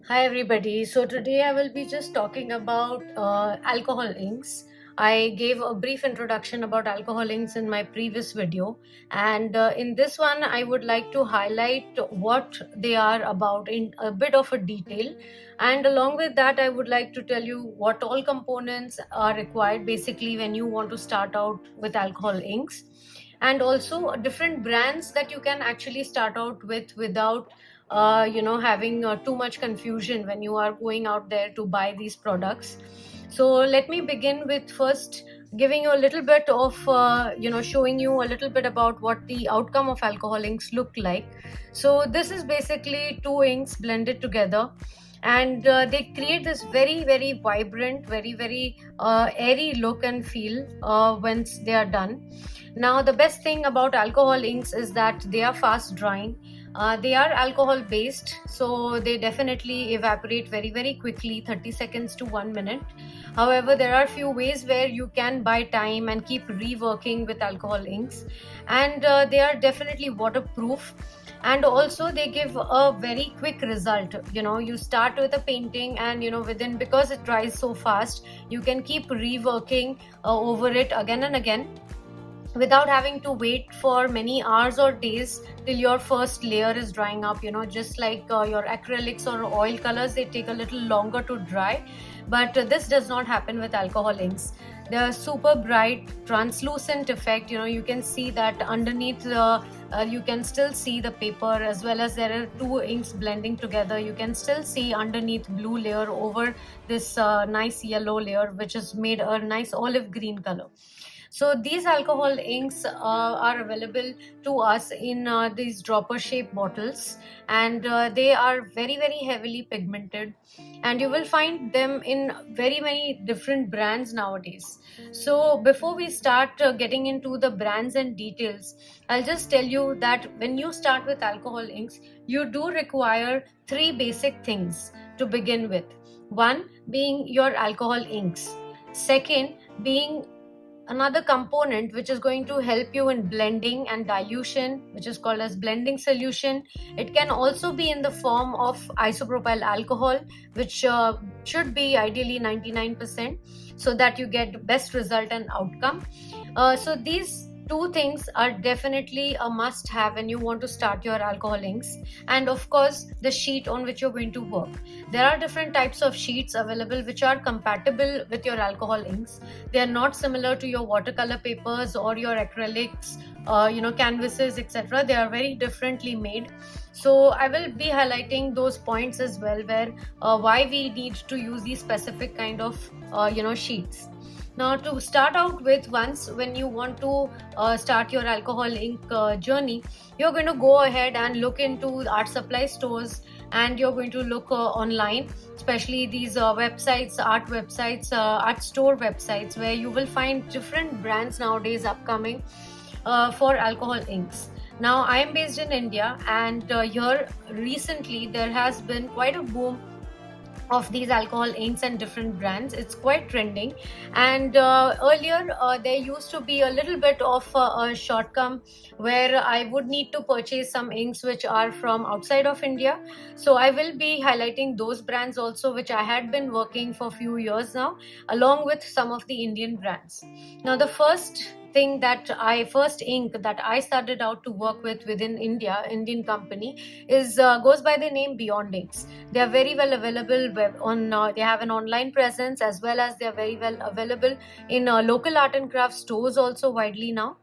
Hi everybody. So today I will be just talking about alcohol inks. I gave a brief introduction about alcohol inks in my previous video, and in this one I would like to highlight what they are about in a bit of a detail, and along with that I would like to tell you what all components are required basically when you want to start out with alcohol inks, and also different brands that you can actually start out with without having too much confusion when you are going out there to buy these products. So let me begin with first giving you a little bit of showing you a little bit about what the outcome of alcohol inks look like. So this is basically two inks blended together, and they create this very very vibrant, very airy look and feel once they are done. Now the best thing about alcohol inks is that they are fast drying. They are alcohol based, so they definitely evaporate very very quickly, 30 seconds to 1 minute. However, there are few ways where you can buy time and keep reworking with alcohol inks, and they are definitely waterproof, and also they give a very quick result. You start with a painting, and within, because it dries so fast, you can keep reworking over it again and again without having to wait for many hours or days till your first layer is drying up. Just like your acrylics or oil colors, they take a little longer to dry, but this does not happen with alcohol inks. The super bright translucent effect, you can see that underneath the you can still see the paper, as well as there are two inks blending together. You can still see underneath blue layer over this nice yellow layer, which is made a nice olive green color. So these alcohol inks are available to us in these dropper shaped bottles, and they are very very heavily pigmented, and you will find them in very many different brands nowadays. So before we start getting into the brands and details, I'll just tell you that when you start with alcohol inks, you do require three basic things to begin with. One being your alcohol inks, second being another component which is going to help you in blending and dilution, which is called as blending solution. It can also be in the form of isopropyl alcohol, which should be ideally 99%, so that you get best result and outcome. So these two things are definitely a must have when you want to start your alcohol inks. And of course, the sheet on which you're going to work. There are different types of sheets available which are compatible with your alcohol inks. They are not similar to your watercolor papers or your acrylics, canvases, etc. They are very differently made. So I will be highlighting those points as well, where why we need to use these specific kind of sheets. Now, to start out with, once when you want to start your alcohol ink journey, you're going to go ahead and look into art supply stores, and you're going to look online, especially these websites, art store websites, where you will find different brands nowadays upcoming for alcohol inks. Now, I am based in India, and here recently there has been quite a boom of these alcohol inks and different brands. It's quite trending, and earlier there used to be a little bit of a shortcome where I would need to purchase some inks which are from outside of India. So I will be highlighting those brands also, which I had been working for few years now, along with some of the Indian brands. Now, the first ink that I started out to work with within Indian company, is goes by the name Beyond Inks. They are very well available they have an online presence, as well as they are very well available in local art and craft stores also widely now,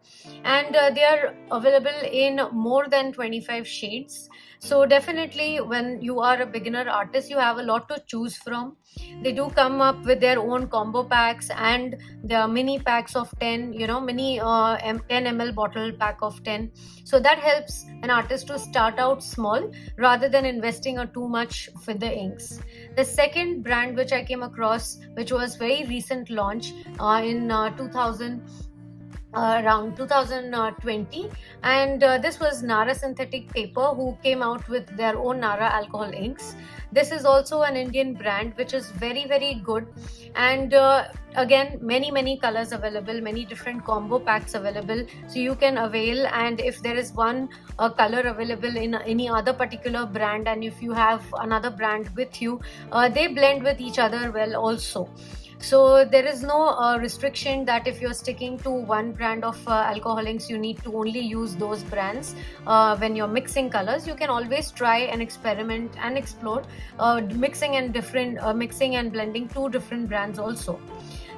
and they are available in more than 25 shades. So definitely when you are a beginner artist, you have a lot to choose from. They do come up with their own combo packs, and there are mini packs of 10, mini 10 ml bottle pack of 10. So that helps an artist to start out small rather than investing too much with the inks. The second brand which I came across, which was very recent launch in 2000 around 2020, and this was Nara Synthetic Paper who came out with their own Nara alcohol inks. This is also an Indian brand which is very good, and again many colors available, many different combo packs available, so you can avail. And if there is one color available in any other particular brand, and if you have another brand with you, they blend with each other well also. So there is no restriction that if you're sticking to one brand of alcohol inks, you need to only use those brands when you're mixing colors. You can always try and experiment and explore mixing and blending two different brands also.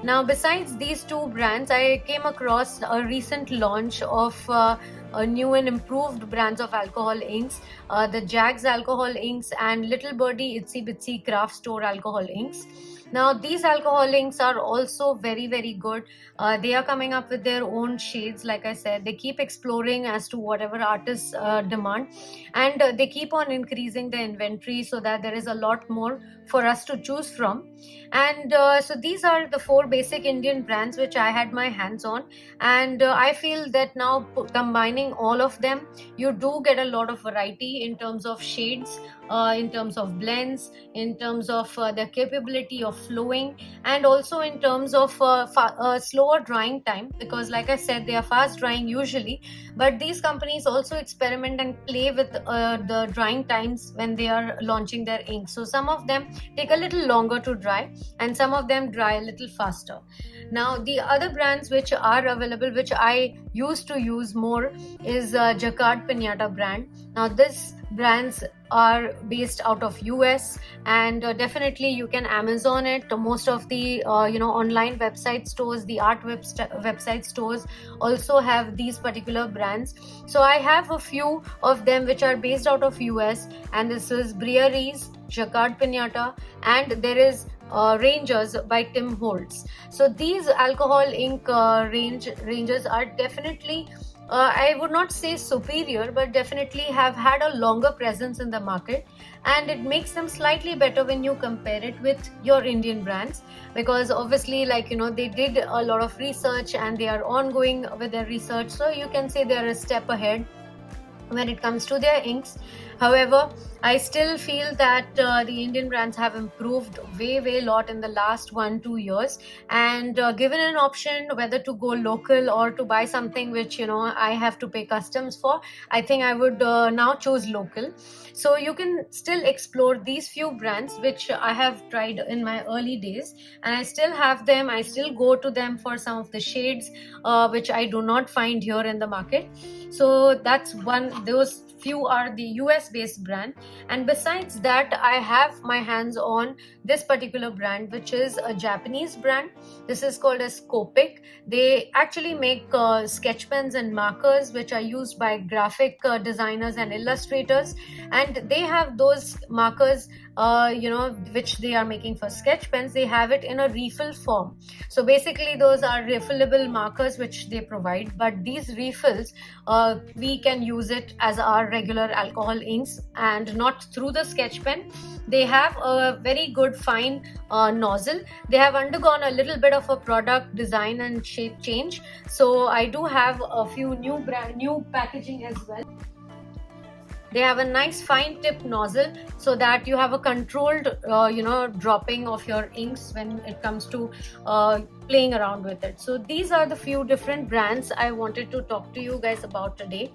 Now, besides these two brands, I came across a recent launch of a new and improved brands of alcohol inks, the Jags alcohol inks and Little Birdie Itsy Bitsy Craft Store alcohol inks. Now, these alcohol inks are also very good. They are coming up with their own shades. Like I said, they keep exploring as to whatever artists demand, and they keep on increasing the inventory so that there is a lot more for us to choose from. And so these are the four basic Indian brands which I had my hands on, and I feel that now combining all of them, you do get a lot of variety in terms of shades, in terms of blends, in terms of the capability of flowing, and also in terms of slower drying time, because like I said, they are fast drying usually, but these companies also experiment and play with the drying times when they are launching their ink. So some of them take a little longer to dry, and some of them dry a little faster. Now, the other brands which are available, which I used to use more, is Jacquard Pinata brand. Now, this brands are based out of US, and definitely you can Amazon it. Most of the online website stores, the art website stores also have these particular brands. So I have a few of them which are based out of US, and this is Breweries, Jacquard Pinata, and there is Rangers by Tim Holtz. So these alcohol ink ranges are definitely, I would not say superior, but definitely have had a longer presence in the market, and it makes them slightly better when you compare it with your Indian brands, because obviously, they did a lot of research and they are ongoing with their research, so you can say they are a step ahead when it comes to their inks. However, I still feel that the Indian brands have improved way lot in the last 1-2 years, and given an option whether to go local or to buy something which I have to pay customs for, I think I would now choose local. So you can still explore these few brands which I have tried in my early days, and I still have them. I still go to them for some of the shades which I do not find here in the market. So that's one. Those few are the US based brand, and besides that, I have my hands on this particular brand, which is a Japanese brand. This is called as Copic. They actually make sketch pens and markers which are used by graphic designers and illustrators, and they have those markers which they are making for sketch pens. They have it in a refill form. So basically those are refillable markers which they provide, but these refills, we can use it as our regular alcohol inks and not through the sketch pen. They have a very good fine nozzle. They have undergone a little bit of a product design and shape change, so I do have a few new packaging as well. They have a nice fine tip nozzle so that you have a controlled dropping of your inks when it comes to playing around with it. So these are the few different brands I wanted to talk to you guys about today.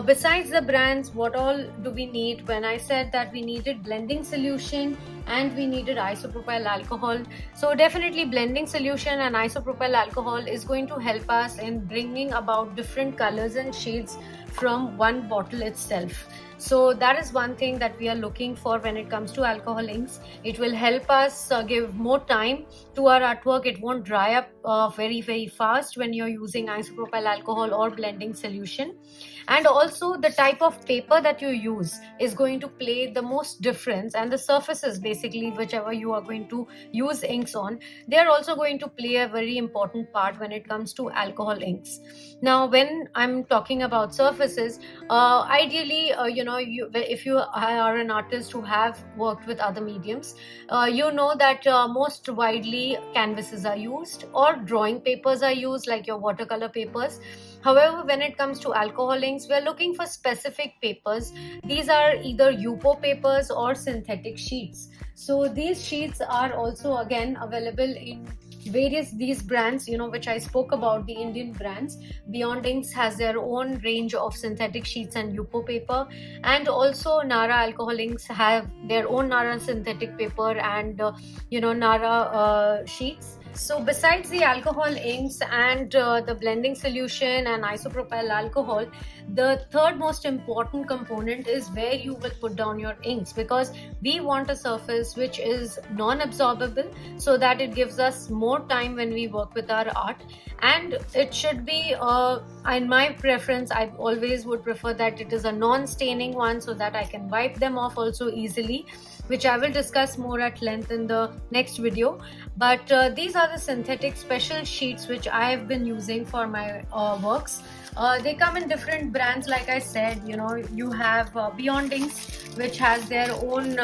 Besides the brands, what all do we need? When I said that we needed blending solution and we needed isopropyl alcohol, so definitely blending solution and isopropyl alcohol is going to help us in bringing about different colors and shades from one bottle itself. So that is one thing that we are looking for when it comes to alcohol inks. It will help us give more time to our artwork. It won't dry up very fast when you're using isopropyl alcohol or blending solution. And also the type of paper that you use is going to play the most difference, and the surfaces basically whichever you are going to use inks on, they are also going to play a very important part when it comes to alcohol inks. Now when I'm talking about surfaces, ideally if you are an artist who have worked with other mediums, you know that most widely canvases are used or drawing papers are used, like your watercolor papers. However, when it comes to alcohol inks, we are looking for specific papers. These are either UPO papers or synthetic sheets. So these sheets are also again available in various these brands, which I spoke about, the Indian brands. Beyond Inks has their own range of synthetic sheets and UPO paper, and also Nara alcohol inks have their own Nara synthetic paper and Nara sheets. So besides the alcohol inks and the blending solution and isopropyl alcohol, the third most important component is where you will put down your inks, because we want a surface which is non-absorbable so that it gives us more time when we work with our art. And it should be, in my preference, I always would prefer that it is a non-staining one so that I can wipe them off also easily, which I will discuss more at length in the next video. But these are the synthetic special sheets which I have been using for my works. They come in different brands, like I said. You have Beyond Inks, which has their own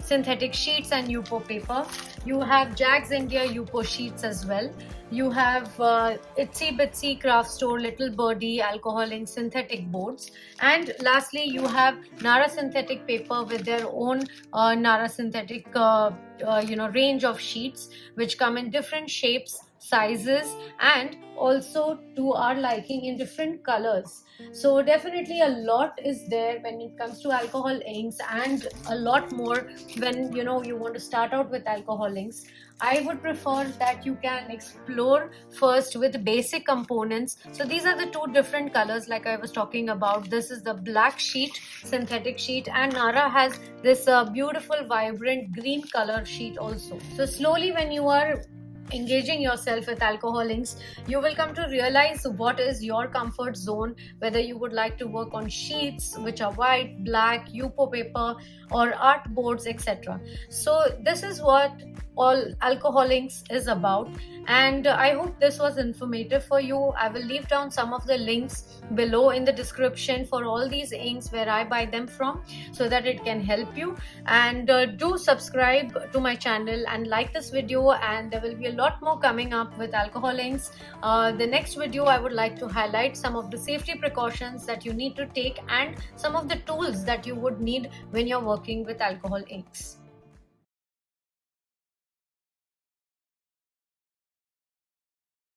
synthetic sheets and UPO paper. You have Jags India UPO sheets as well. You have Itsy Bitsy Craft Store Little Birdie alcohol ink synthetic boards. And lastly, you have Nara synthetic paper with their own Nara synthetic range of sheets, which come in different shapes, sizes, and also to our liking in different colors. So definitely a lot is there when it comes to alcohol inks, and a lot more when you want to start out with alcohol inks. I would prefer that you can explore first with basic components. So these are the two different colors like I was talking about. This is the black sheet, synthetic sheet, and Nara has this beautiful vibrant green color sheet also. So slowly when you are engaging yourself with alcohol inks, you will come to realize what is your comfort zone, whether you would like to work on sheets which are white, black, UPO paper, or art boards, etc. So this is what all alcohol inks is about, and I hope this was informative for you. I will leave down some of the links below in the description for all these inks where I buy them from, so that it can help you. And do subscribe to my channel and like this video, and there will be a lot more coming up with alcohol inks. The next video I would like to highlight some of the safety precautions that you need to take and some of the tools that you would need when you're working with alcohol inks.